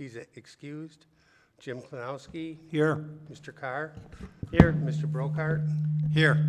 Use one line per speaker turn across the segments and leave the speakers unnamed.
He's excused. Jim Klanowski.
Here.
Mr. Carr.
Here.
Mr. Brokart.
Here.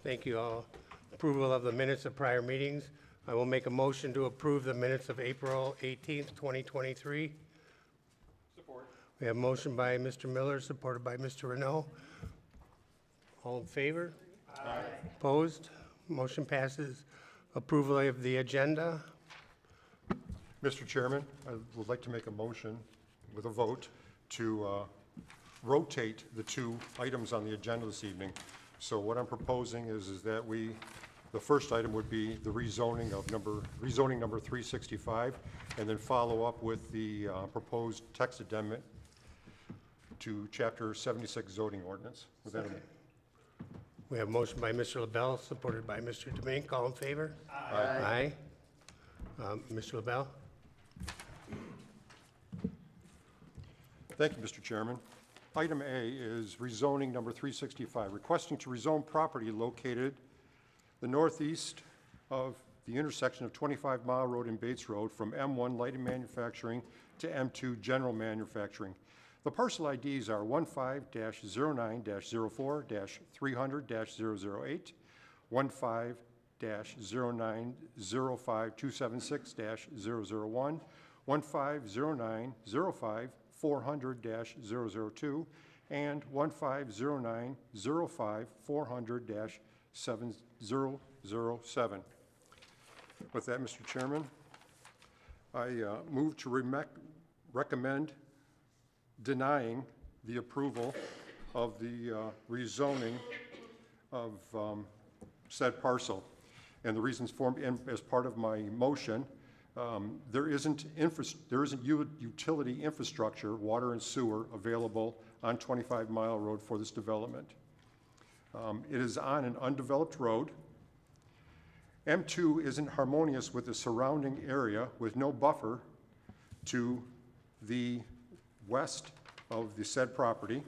Thank you all. Approval of the minutes of prior meetings. I will make a motion to approve the minutes of April 18th, 2023.
Support.
We have a motion by Mr. Miller, supported by Mr. Renault. All in favor? Aye. Opposed? Motion passes. Approval of the agenda.
Mr. Chairman, I would like to make a motion with a vote to rotate the two items on the agenda this evening. So what I'm proposing is that the first item would be the rezoning number 365, and then follow up with the proposed text amendment to Chapter 76 zoning ordinance. With that,
We have a motion by Mr. LaBelle, supported by Mr. Demink. All in favor?
Aye.
Aye. Mr. LaBelle?
Thank you, Mr. Chairman. Item A is rezoning number 365, requesting to rezone property located the northeast of the intersection of 25 Mile Road and Bates Road from M1 Light and Manufacturing to M2 General Manufacturing. The parcel IDs are 15-09-04-300-008, 15-09-05-276-001, 15-09-05-400-002, and 15-09-05-400-7007. With that, Mr. Chairman, I move to recommend denying the approval of the rezoning of said parcel. And the reasons formed as part of my motion, there isn't utility infrastructure, water and sewer, available on 25 Mile Road for this development. It is on an undeveloped road. M2 isn't harmonious with the surrounding area, with no buffer to the west of the said property.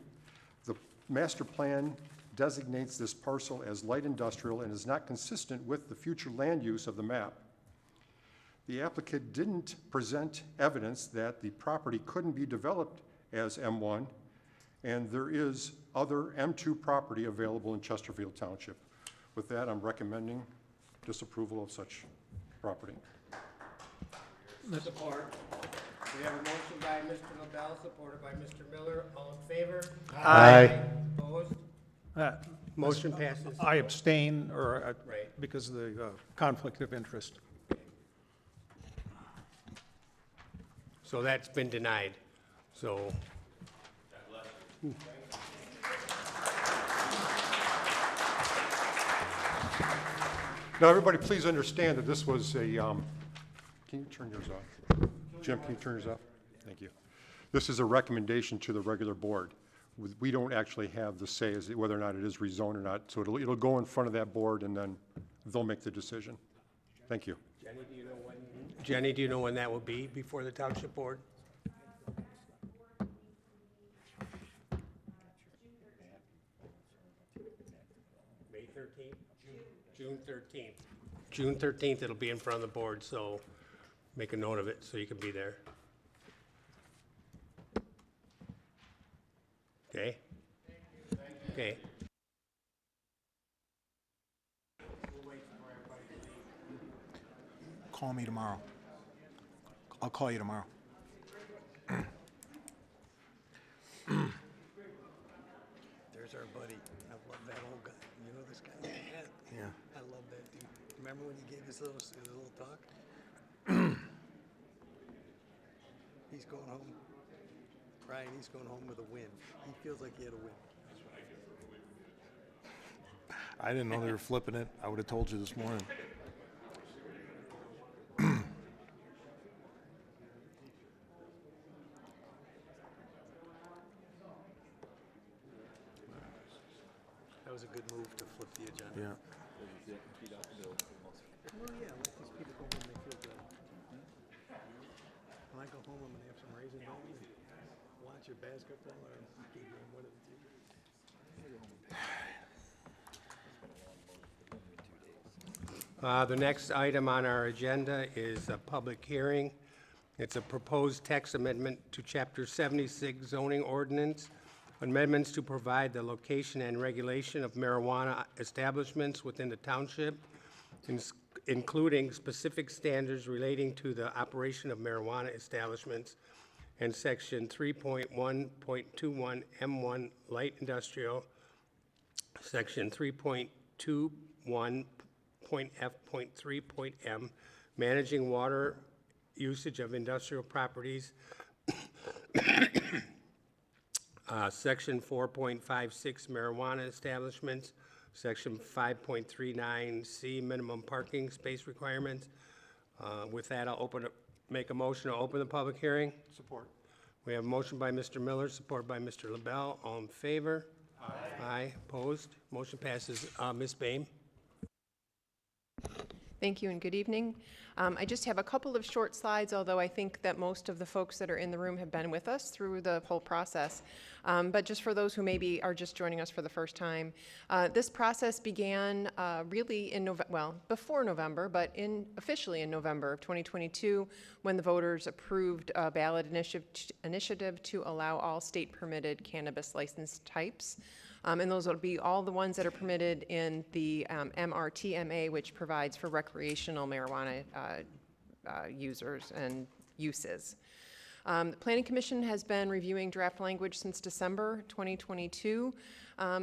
The master plan designates this parcel as light industrial and is not consistent with the future land use of the map. The applicant didn't present evidence that the property couldn't be developed as M1, and there is other M2 property available in Chesterfield Township. With that, I'm recommending disapproval of such property.
Support. We have a motion by Mr. LaBelle, supported by Mr. Miller. All in favor?
Aye.
Opposed? Motion passes.
I abstain, or
Right.
because of the conflict of interest.
So that's been denied. So.
Now, everybody, please understand that this was a, can you turn yours off? Jim, can you turn yours off? Thank you. This is a recommendation to the regular board. We don't actually have the say as to whether or not it is rezoned or not, so it'll go in front of that board, and then they'll make the decision. Thank you.
Jenny, do you know when that will be before the township board? May 13th? June 13th. June 13th, it'll be in front of the board, so make a note of it so you can be there. Okay? Okay.
Call me tomorrow. I'll call you tomorrow.
There's our buddy. I love that old guy. You know this guy?
Yeah.
I love that dude. Remember when he gave his little talk? He's going home. Ryan, he's going home with a win. He feels like he had a win.
I didn't know they were flipping it. I would have told you this morning.
That was a good move to flip the agenda.
Yeah.
Well, yeah, let these people go home and they feel good. When I go home, I'm gonna have some raisin bran and watch your basketball or game, one of the two.
The next item on our agenda is a public hearing. It's a proposed text amendment to Chapter 76 zoning ordinance, amendments to provide the location and regulation of marijuana establishments within the township, including specific standards relating to the operation of marijuana establishments, and Section 3.1.21 M1 light industrial, Section 3.21.F.3.M, managing water usage of industrial properties, Section 4.56 marijuana establishments, Section 5.39C minimum parking space requirements. With that, I'll make a motion to open the public hearing.
Support.
We have a motion by Mr. Miller, support by Mr. LaBelle. All in favor? Aye. Aye, opposed? Motion passes. Ms. Boehm?
Thank you and good evening. I just have a couple of short slides, although I think that most of the folks that are in the room have been with us through the whole process. But just for those who maybe are just joining us for the first time, this process began really in before November, but officially in November of 2022, when the voters approved a ballot initiative to allow all state permitted cannabis license types. And those will be all the ones that are permitted in the MRTMA, which provides for recreational marijuana users and uses. The Planning Commission has been reviewing draft language since December 2022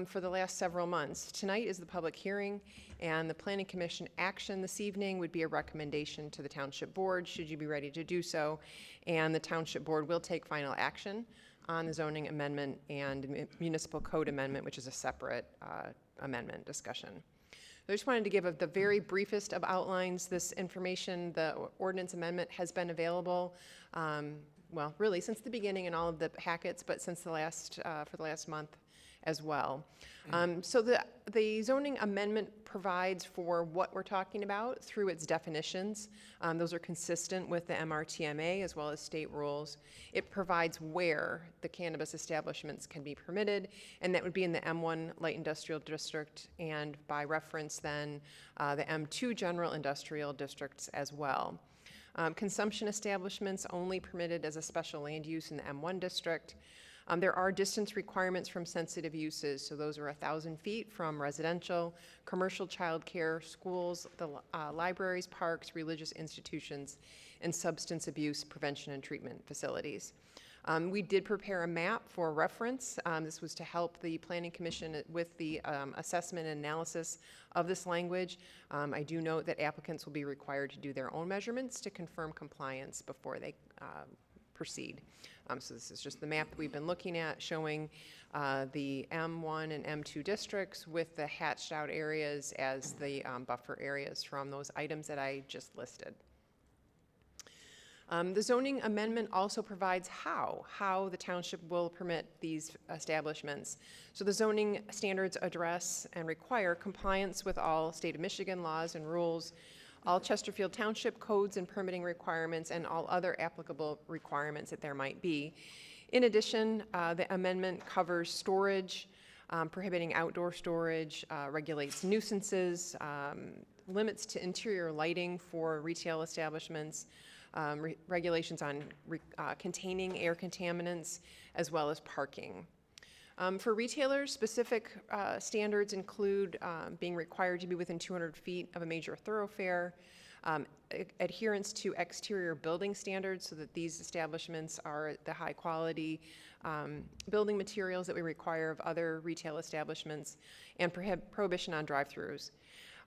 for the last several months. Tonight is the public hearing, and the Planning Commission action this evening would be a recommendation to the Township Board, should you be ready to do so, and the Township Board will take final action on the zoning amendment and municipal code amendment, which is a separate amendment discussion. I just wanted to give the very briefest of outlines. This information, the ordinance amendment, has been available, well, really since the beginning in all of the packets, but since the last, for the last month as well. So the zoning amendment provides for what we're talking about through its definitions. Those are consistent with the MRTMA as well as state rules. It provides where the cannabis establishments can be permitted, and that would be in the M1 light industrial district, and by reference then the M2 general industrial districts as well. Consumption establishments only permitted as a special land use in the M1 district. There are distance requirements from sensitive uses, so those are 1,000 feet from residential, commercial childcare, schools, the libraries, parks, religious institutions, and substance abuse prevention and treatment facilities. We did prepare a map for reference. This was to help the Planning Commission with the assessment and analysis of this language. I do note that applicants will be required to do their own measurements to confirm compliance before they proceed. So this is just the map that we've been looking at, showing the M1 and M2 districts with the hatched out areas as the buffer areas from those items that I just listed. The zoning amendment also provides how the township will permit these establishments. So the zoning standards address and require compliance with all state of Michigan laws and rules, all Chesterfield Township codes and permitting requirements, and all other applicable requirements that there might be. In addition, the amendment covers storage, prohibiting outdoor storage, regulates nuisances, limits to interior lighting for retail establishments, regulations on containing air contaminants, as well as parking. For retailers, specific standards include being required to be within 200 feet of a major thoroughfare, adherence to exterior building standards so that these establishments are the high quality building materials that we require of other retail establishments, and prohibition on drive-throughs.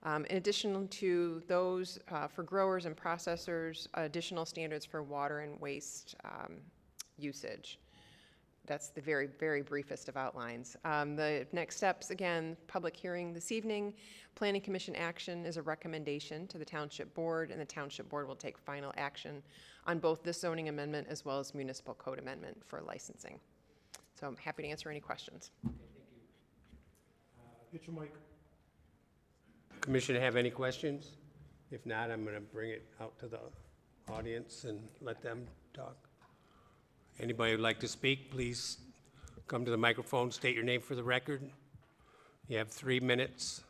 In addition to those, for growers and processors, additional standards for water and waste usage. That's the very, very briefest of outlines. The next steps, again, public hearing this evening. Planning Commission action is a recommendation to the Township Board, and the Township Board will take final action on both this zoning amendment as well as municipal code amendment for licensing. So I'm happy to answer any questions.
Okay, thank you.
Get your mic.
Commission have any questions? If not, I'm going to bring it out to the audience and let them talk. Anybody who'd like to speak, please come to the microphone, state your name for the record. You have 3 minutes.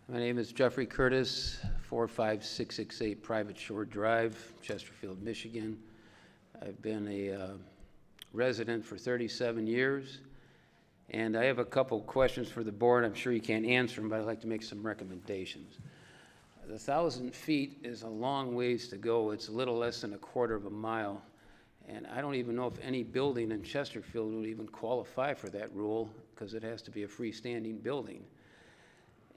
My name is Jeffrey Curtis, 45668 Private Shore Drive, Chesterfield, Michigan. I've been a resident for 37 years, and I have a couple questions for the board. I'm sure you can't answer them, but I'd like to make some recommendations. The 1,000 feet is a long ways to go. It's a little less than a quarter of a mile, and I don't even know if any building in Chesterfield would even qualify for that rule, because it has to be a freestanding building.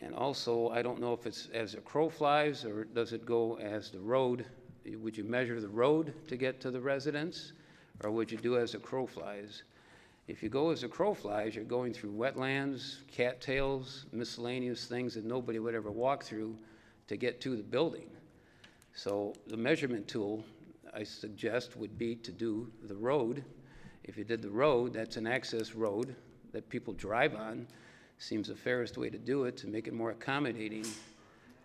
And also, I don't know if it's as a crow flies, or does it go as the road? Would you measure the road to get to the residence, or would you do as a crow flies? If you go as a crow flies, you're going through wetlands, cattails, miscellaneous things that nobody would ever walk through to get to the building. So the measurement tool, I suggest, would be to do the road. If you did the road, that's an access road that people drive on. Seems the fairest way to do it, to make it more accommodating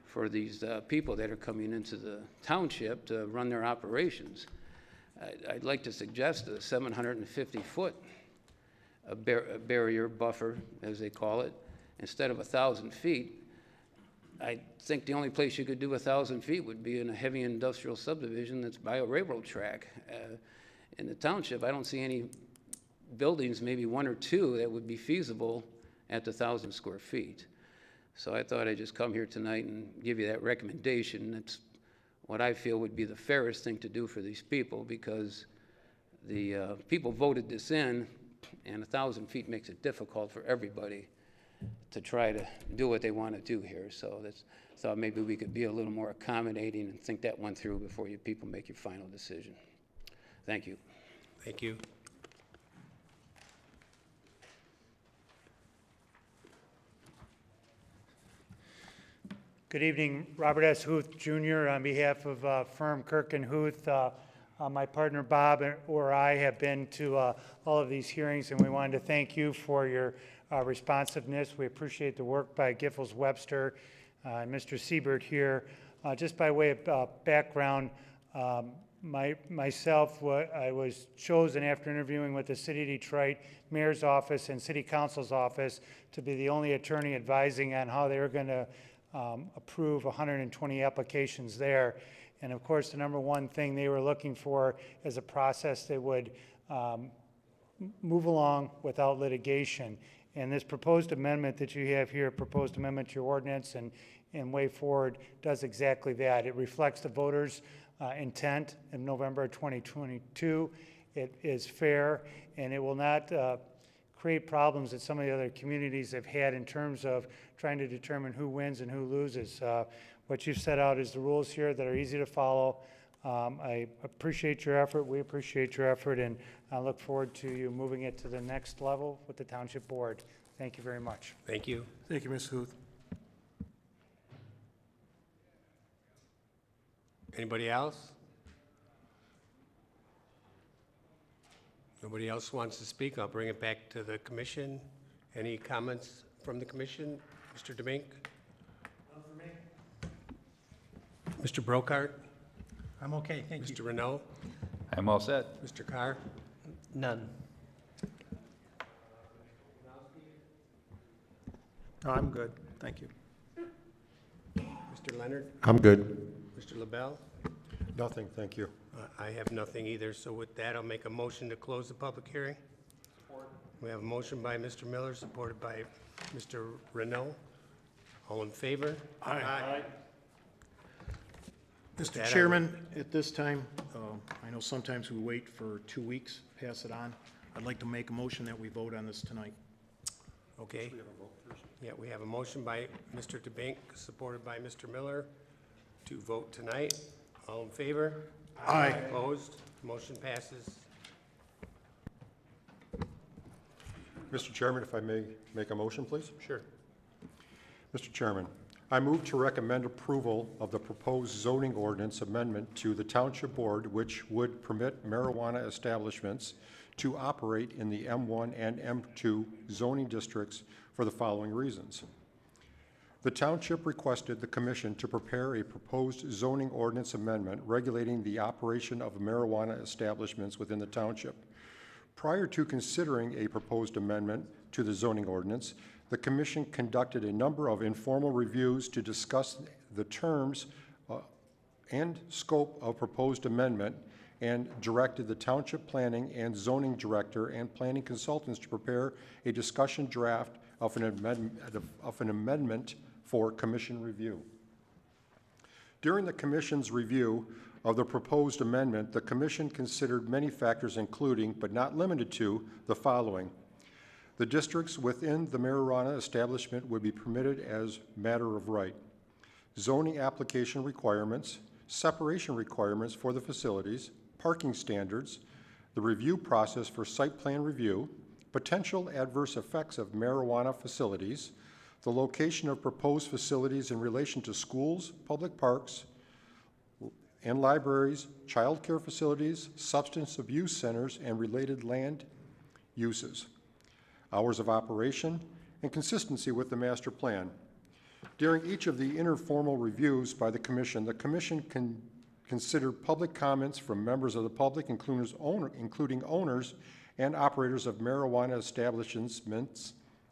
for these people that are coming into the township to run their operations. I'd like to suggest a 750-foot barrier buffer, as they call it, instead of 1,000 feet. I think the only place you could do 1,000 feet would be in a heavy industrial subdivision that's by a railroad track. In the township, I don't see any buildings, maybe 1 or 2, that would be feasible at the 1,000 square feet. So I thought I'd just come here tonight and give you that recommendation. That's what I feel would be the fairest thing to do for these people, because the people voted this in, and 1,000 feet makes it difficult for everybody to try to do what they want to do here. So that's, thought maybe we could be a little more accommodating and think that one through before you people make your final decision. Thank you.
Thank you.
Good evening, Robert S. Huth Jr. on behalf of firm Kirk and Huth. My partner Bob or I have been to all of these hearings, and we wanted to thank you for your responsiveness. We appreciate the work by Giffords Webster and Mr. Siebert here. Just by way of background, myself, I was chosen after interviewing with the City of Detroit Mayor's Office and City Council's Office to be the only attorney advising on how they were going to approve 120 applications there. And of course, the number one thing they were looking for is a process that would move along without litigation. And this proposed amendment that you have here, proposed amendment to your ordinance and way forward, does exactly that. It reflects the voters' intent in November of 2022. It is fair, and it will not create problems that some of the other communities have had in terms of trying to determine who wins and who loses. What you've set out is the rules here that are easy to follow. I appreciate your effort. We appreciate your effort, and I look forward to you moving it to the next level with the Township Board. Thank you very much.
Thank you.
Thank you, Ms. Huth.
Anybody else? Nobody else wants to speak? I'll bring it back to the commission. Any comments from the commission? Mr. Demink? None for me. Mr. Brokart?
I'm okay, thank you.
Mr. Renault?
I'm all set.
Mr. Carr?
None.
No, I'm good, thank you.
Mr. Leonard?
I'm good.
Mr. LaBelle?
Nothing, thank you.
I have nothing either, so with that, I'll make a motion to close the public hearing. Support. We have a motion by Mr. Miller, supported by Mr. Renault. All in favor?
Aye.
With
Mr.
that, I
Chairman, at this time, I know sometimes we wait for 2 weeks, pass it on. I'd like to make a motion that we vote on this tonight.
Okay. Yeah, we have a motion by Mr. DeBink, supported by Mr. Miller, to vote tonight. All in favor?
Aye.
Opposed? Motion passes.
Mr. Chairman, if I may make a motion, please?
Sure.
Mr. Chairman, I move to recommend approval of the proposed zoning ordinance amendment to the Township Board, which would permit marijuana establishments to operate in the M1 and M2 zoning districts for the following reasons. The Township requested the Commission to prepare a proposed zoning ordinance amendment regulating the operation of marijuana establishments within the Township. Prior to considering a proposed amendment to the zoning ordinance, the Commission conducted a number of informal reviews to discuss the terms and scope of proposed amendment and directed the Township Planning and Zoning Director and planning consultants to prepare a discussion draft of an amendment for Commission review. During the Commission's review of the proposed amendment, the Commission considered many factors including, but not limited to, the following. The districts within the marijuana establishment would be permitted as matter of right. Zoning application requirements, separation requirements for the facilities, parking standards, the review process for site plan review, potential adverse effects of marijuana facilities, the location of proposed facilities in relation to schools, public parks, and libraries, child care facilities, substance abuse centers, and related land uses, hours of operation, and consistency with the master plan. During each of the informal reviews by the Commission considered public comments from members of the public, including owners and operators of marijuana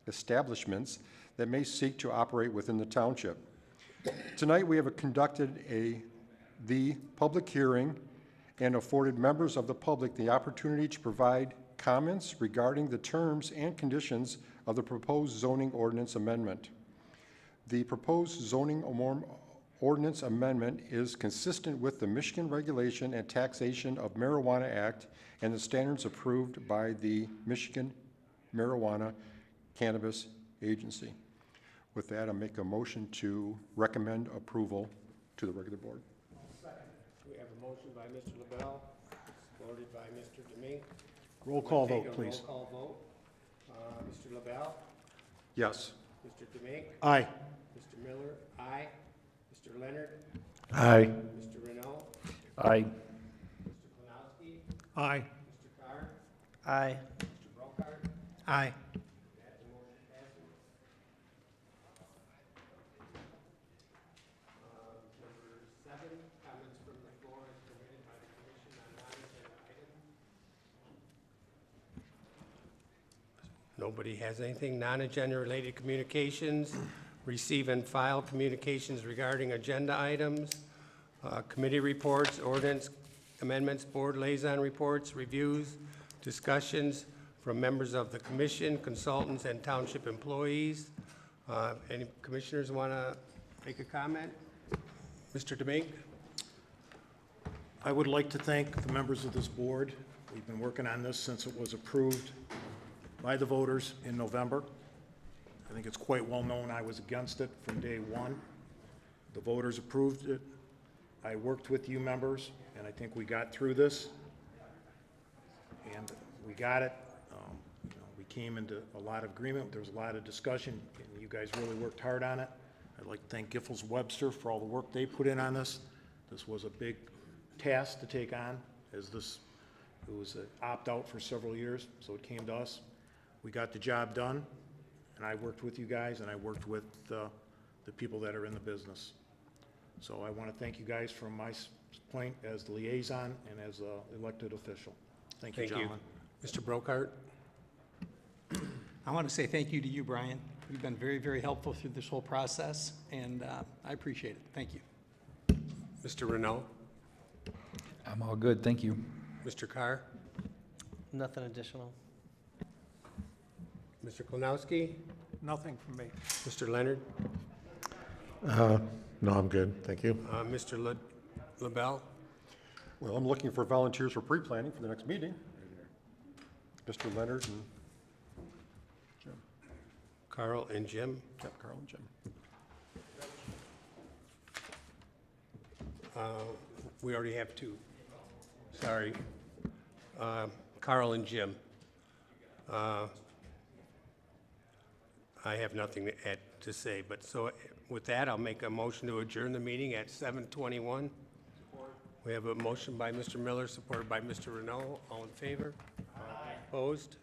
establishments that may seek to operate within the Township. Tonight we have conducted the public hearing and afforded members of the public the opportunity to provide comments regarding the terms and conditions of the proposed zoning ordinance amendment. The proposed zoning ordinance amendment is consistent with the Michigan Regulation and Taxation of Marijuana Act and the standards approved by the Michigan Marijuana Cannabis Agency. With that, I'll make a motion to recommend approval to the regular board.
We have a motion by Mr. LaBelle, supported by Mr. Demink.
Roll call
Take
vote,
a
please.
roll call vote. Mr. LaBelle?
Yes.
Mr. Demink?
Aye.
Mr. Miller? Aye. Mr. Leonard?
Aye.
Mr. Renault?
Aye.
Mr. Klonowski?
Aye.
Mr. Carr?
Aye.
Mr. Brokart?
Aye.
That the motion passes. Number 7, comments from the floor as permitted by the Commission on non-agenda items. Nobody has anything. Non-agenda related communications, receive and file communications regarding agenda items, committee reports, ordinance amendments, board liaison reports, reviews, discussions from members of the commission, consultants, and township employees. Any commissioners want to make a comment? Mr. Demink?
I would like to thank the members of this board. We've been working on this since it was approved by the voters in November. I think it's quite well known I was against it from day one. The voters approved it. I worked with you members, and I think we got through this. And we got it. We came into a lot of agreement. There was a lot of discussion, and you guys really worked hard on it. I'd like to thank Giffords Webster for all the work they put in on this. This was a big task to take on, as it was an opt-out for several years, so it came to us. We got the job done, and I worked with you guys, and I worked with the people that are in the business. So I want to thank you guys from my point as the liaison and as an elected official. Thank you, gentlemen.
Mr. Brokart?
I want to say thank you to you, Brian. You've been very, very helpful through this whole process, and I appreciate it. Thank you.
Mr. Renault?
I'm all good, thank you.
Mr. Carr?
Nothing additional.
Mr. Klonowski?
Nothing from me.
Mr. Leonard?
No, I'm good, thank you.
Mr. LaBelle?
Well, I'm looking for volunteers for pre-planning for the next meeting. Mr. Leonard and Jim.
Carl and Jim?
Yep, Carl and Jim.
We already have 2. Sorry. Carl and Jim. I have nothing to say, but so with that, I'll make a motion to adjourn the meeting at 7:21. We have a motion by Mr. Miller, supported by Mr. Renault. All in favor? Opposed?